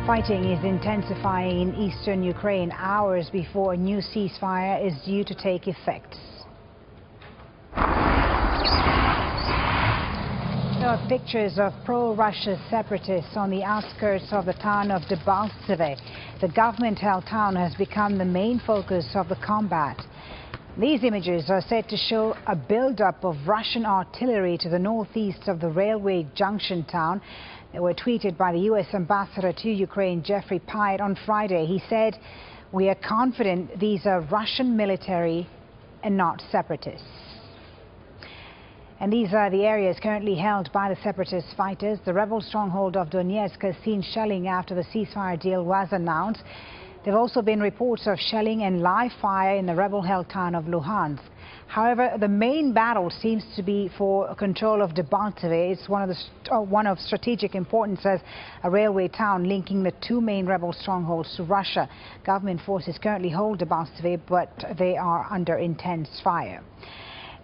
Fighting is intensifying in eastern Ukraine hours before a new ceasefire is due to take effect. There are pictures of pro-Russia separatists on the outskirts of the town of Debaltseve. The government-held town has become the main focus of the combat. These images are said to show a build-up of Russian artillery to the northeast of the railway junction town. They were tweeted by the U.S. ambassador to Ukraine, Jeffrey Pyatt, on Friday. He said, "We are confident these are Russian military and not separatists." And these are the areas currently held by the separatist fighters. The rebel stronghold of Donetsk has seen shelling after the ceasefire deal was announced. There have also been reports of shelling and live fire in the rebel-held town of Luhansk. However, the main battle seems to be for control of Debaltseve. It's one of strategic importance as a railway town linking the two main rebel strongholds to Russia. Government forces currently hold Debaltseve, but they are under intense fire.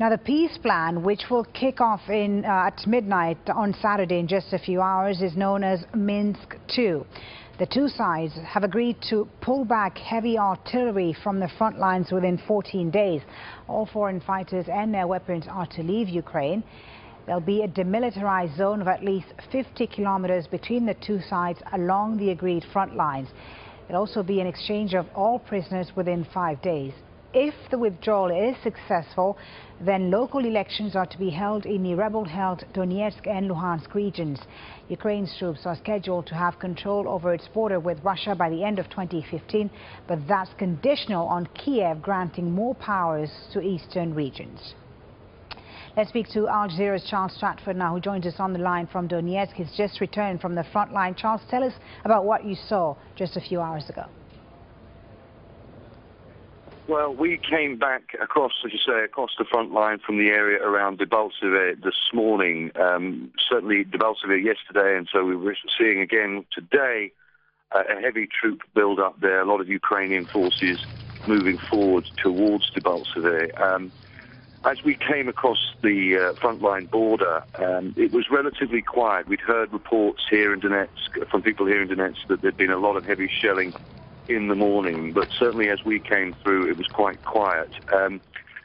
Now, the peace plan, which will kick off at midnight on Saturday in just a few hours, is known as Minsk II. The two sides have agreed to pull back heavy artillery from the front lines within 14 days. All foreign fighters and their weapons are to leave Ukraine. There'll be a demilitarized zone of at least 50 kilometers between the two sides along the agreed front lines. There'll also be an exchange of all prisoners within 5 days. If the withdrawal is successful, then local elections are to be held in the rebel-held Donetsk and Luhansk regions. Ukraine's troops are scheduled to have control over its border with Russia by the end of 2015, but that's conditional on Kiev granting more powers to eastern regions. Let's speak to Al Jazeera's Charles Stratford now, who joins us on the line from Donetsk. He's just returned from the front line. Charles, tell us about what you saw just a few hours ago. Well, we came back across, as you say, across the front line from the area around Debaltseve this morning. Certainly Debaltseve yesterday, and so we were seeing again today a heavy troop build-up there. A lot of Ukrainian forces moving forward towards Debaltseve. As we came across the front-line border, it was relatively quiet. We'd heard reports here in Donetsk, from people here in Donetsk, that there'd been a lot of heavy shelling in the morning, but certainly as we came through, it was quite quiet.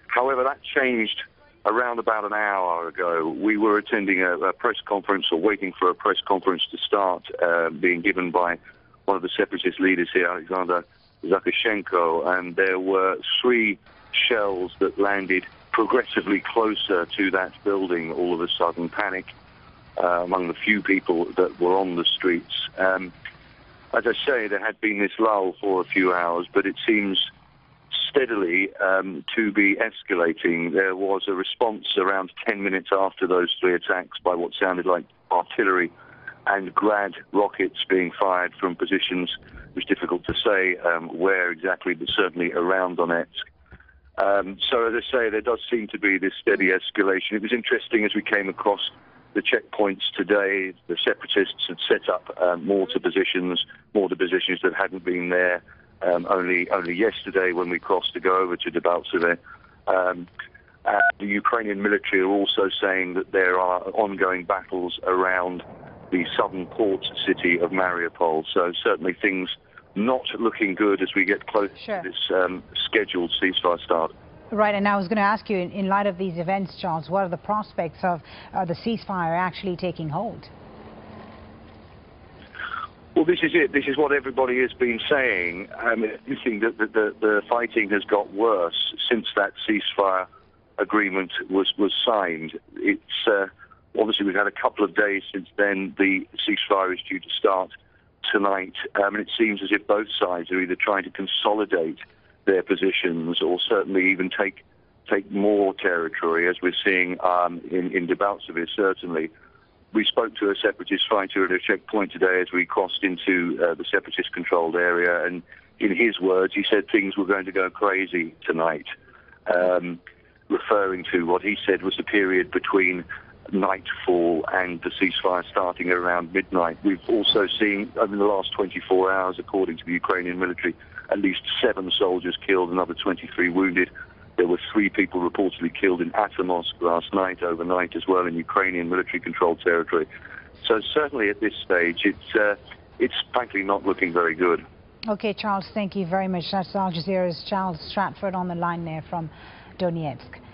However, that changed around about an hour ago. We were attending a press conference, or waiting for a press conference to start, being given by one of the separatist leaders here, Alexander Zakashenko, and there were 3 shells that landed progressively closer to that building. All of a sudden, panic among the few people that were on the streets. As I say, there had been this lull for a few hours, but it seems steadily to be escalating. There was a response around 10 minutes after those 3 attacks by what sounded like artillery and Grad rockets being fired from positions. It was difficult to say where exactly, but certainly around Donetsk. So as I say, there does seem to be this steady escalation. It was interesting as we came across the checkpoints today. The separatists had set up mortar positions that hadn't been there only yesterday when we crossed to go over to Debaltseve. The Ukrainian military are also saying that there are ongoing battles around the southern port city of Mariupol. So certainly things not looking good as we get closer to this scheduled ceasefire start. Right, and I was going to ask you, in light of these events, Charles, what are the prospects of the ceasefire actually taking hold? Well, this is it. This is what everybody has been saying. You think that the fighting has got worse since that ceasefire agreement was signed. It's obviously we've had a couple of days since then. The ceasefire is due to start tonight, and it seems as if both sides are either trying to consolidate their positions or certainly even take more territory, as we're seeing in Debaltseve. Certainly, we spoke to a separatist fighter at a checkpoint today as we crossed into the separatist-controlled area, and in his words, he said things were going to go crazy tonight, referring to what he said was the period between nightfall and the ceasefire starting around midnight. We've also seen, over the last 24 hours, according to the Ukrainian military, at least 7 soldiers killed, another 23 wounded. There were 3 people reportedly killed in Atomsk last night, overnight as well, in Ukrainian military-controlled territory. So certainly at this stage, it's frankly not looking very good. Okay, Charles, thank you very much. That's Al Jazeera's Charles Stratford on the line there from Donetsk.